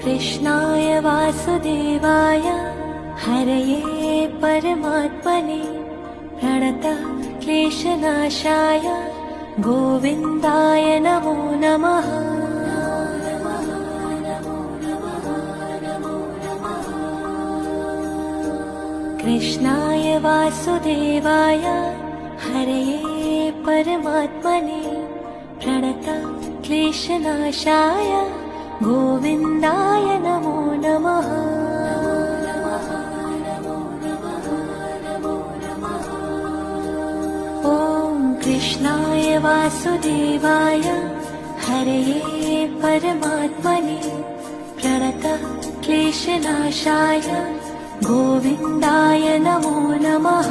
कृष्णाय वासुदेवाय हरये परमात्मने प्रणतः क्लेशनाशाय गोविन्दाय नमो नमः। कृष्णाय वासुदेवाय हरये परमात्मने प्रणतः क्लेशनाशाय गोविन्दाय नमो नमः। ॐ कृष्णाय वासुदेवाय हरये परमात्मने प्रणतः क्लेशनाशाय गोविन्दाय नमो नमः।